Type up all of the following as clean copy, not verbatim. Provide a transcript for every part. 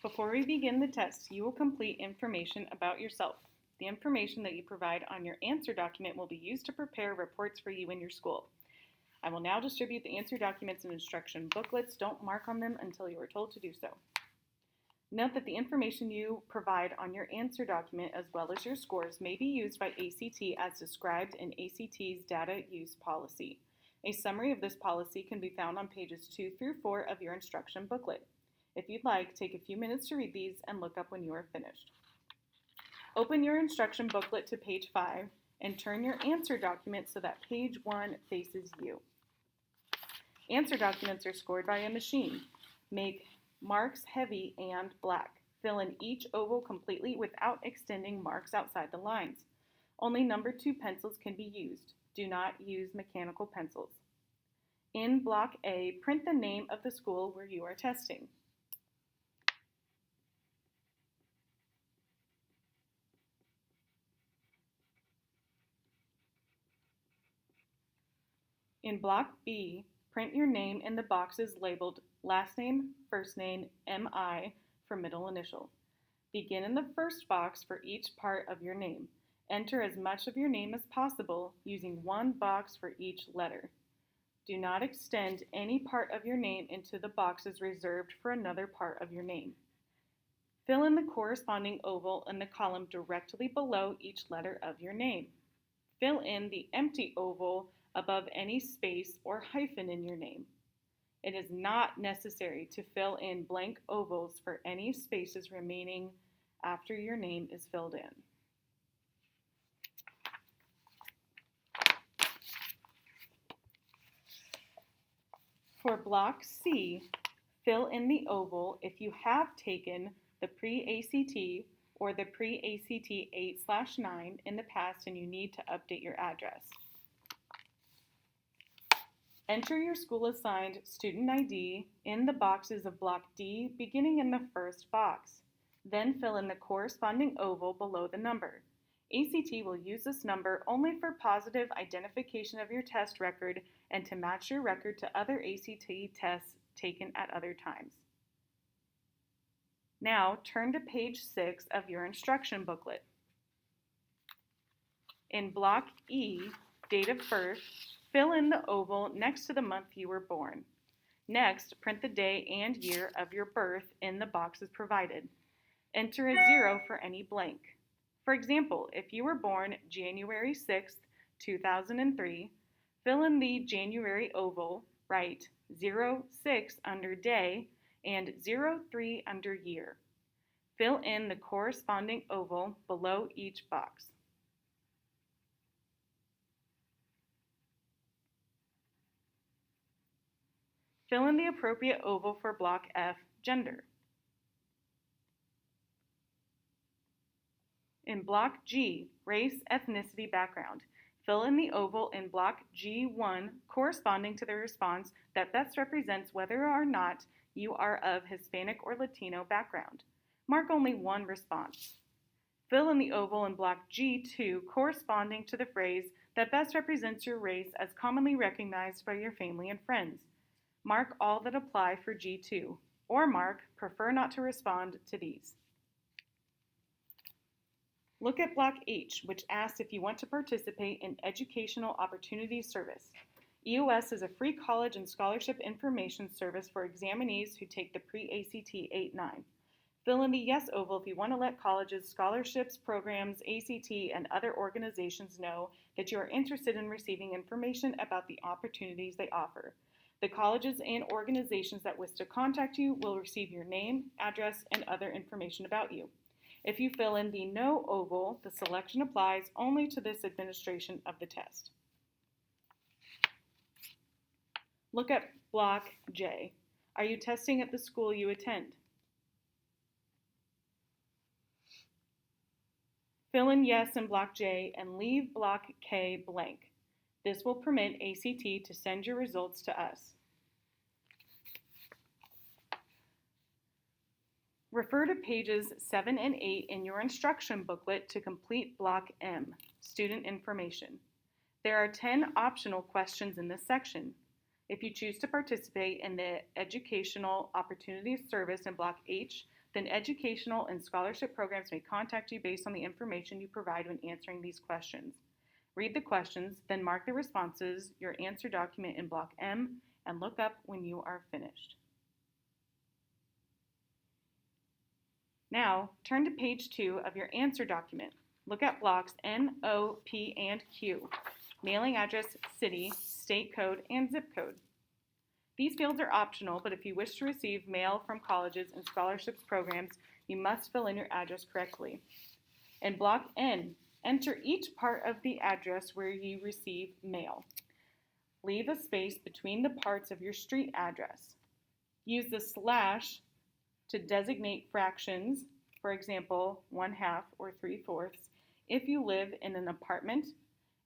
Before we begin the test, you will complete information about yourself. The information that you provide on your answer document will be used to prepare reports for you in your school. I will now distribute the answer documents and instruction booklets. Don't mark on them until you are told to do so. Note that the information you provide on your answer document as well as your scores may be used by ACT as described in ACT's data use policy. A summary of this policy can be found on pages 2 through 4 of your instruction booklet. If you'd like, take a few minutes to read these and look up when you are finished. Open your instruction booklet to page 5 and turn your answer document so that page 1 faces you. Answer documents are scored by a machine. Make marks heavy and black. Fill in each oval completely without extending marks outside the lines. Only number 2 pencils can be used. Do not use mechanical pencils. In block A, print the name of the school where you are testing. In block B, print your name in the boxes labeled last name, first name, MI for middle initial. Begin in the first box for each part of your name. Enter as much of your name as possible using one box for each letter. Do not extend any part of your name into the boxes reserved for another part of your name. Fill in the corresponding oval in the column directly below each letter of your name. Fill in the empty oval above any space or hyphen in your name. It is not necessary to fill in blank ovals for any spaces remaining after your name is filled in. For block C, fill in the oval if you have taken the pre-ACT or the pre-ACT 8/9 in the past and you need to update your address. Enter your school-assigned student ID in the boxes of block D beginning in the first box. Then fill in the corresponding oval below the number. ACT will use this number only for positive identification of your test record and to match your record to other ACT tests taken at other times. Now turn to page 6 of your instruction booklet. In block E, date of birth, fill in the oval next to the month you were born. Next, print the day and year of your birth in the boxes provided. Enter a 0 for any blank. For example, if you were born January 6, 2003, fill in the January oval, write 06 under day and 03 under year. Fill in the corresponding oval below each box. Fill in the appropriate oval for block F, gender. In block G, race, ethnicity, background, fill in the oval in block G1 corresponding to the response that best represents whether or not you are of Hispanic or Latino background. Mark only one response. Fill in the oval in block G2 corresponding to the phrase that best represents your race as commonly recognized by your family and friends. Mark all that apply for G2, or mark prefer not to respond to these. Look at block H, which asks if you want to participate in Educational Opportunities Service. EOS is a free college and scholarship information service for examinees who take the pre-ACT 8/9. Fill in the yes oval if you want to let colleges, scholarships, programs, ACT, and other organizations know that you are interested in receiving information about the opportunities they offer. The colleges and organizations that wish to contact you will receive your name, address, and other information about you. If you fill in the no oval, the selection applies only to this administration of the test. Look at block J. Are you testing at the school you attend? Fill in yes in block J and leave block K blank. This will permit ACT to send your results to us. Refer to pages 7 and 8 in your instruction booklet to complete block M, student information. There are 10 optional questions in this section. If you choose to participate in the Educational Opportunities Service in block H, then educational and scholarship programs may contact you based on the information you provide when answering these questions. Read the questions, then mark the responses, your answer document in Block M, and look up when you are finished. Now, turn to page 2 of your answer document. Look at blocks N, O, P, and Q, mailing address, city, state code, and zip code. These fields are optional, but if you wish to receive mail from colleges and scholarships programs, you must fill in your address correctly. In block N, enter each part of the address where you receive mail. Leave a space between the parts of your street address. Use the slash to designate fractions, for example, 1/2 or 3/4. If you live in an apartment,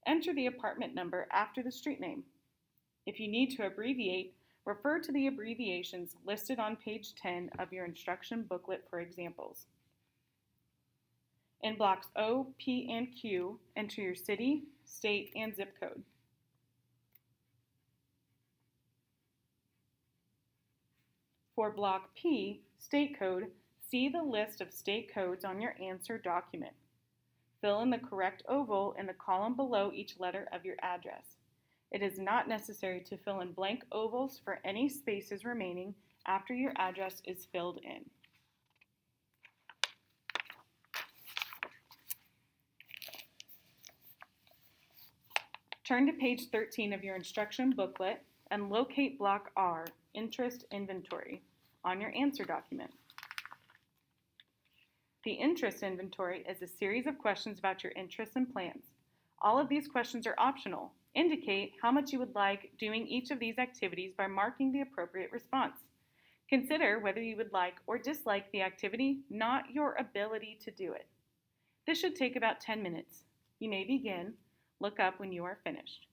enter the apartment number after the street name. If you need to abbreviate, refer to the abbreviations listed on page 10 of your instruction booklet for examples. In blocks O, P, and Q, enter your city, state, and zip code. For block P, state code, see the list of state codes on your answer document. Fill in the correct oval in the column below each letter of your address. It is not necessary to fill in blank ovals for any spaces remaining after your address is filled in. Turn to page 13 of your instruction booklet and locate block R, Interest Inventory, on your answer document. The interest inventory is a series of questions about your interests and plans. All of these questions are optional. Indicate how much you would like doing each of these activities by marking the appropriate response. Consider whether you would like or dislike the activity, not your ability to do it. This should take about 10 minutes. You may begin. Look up when you are finished.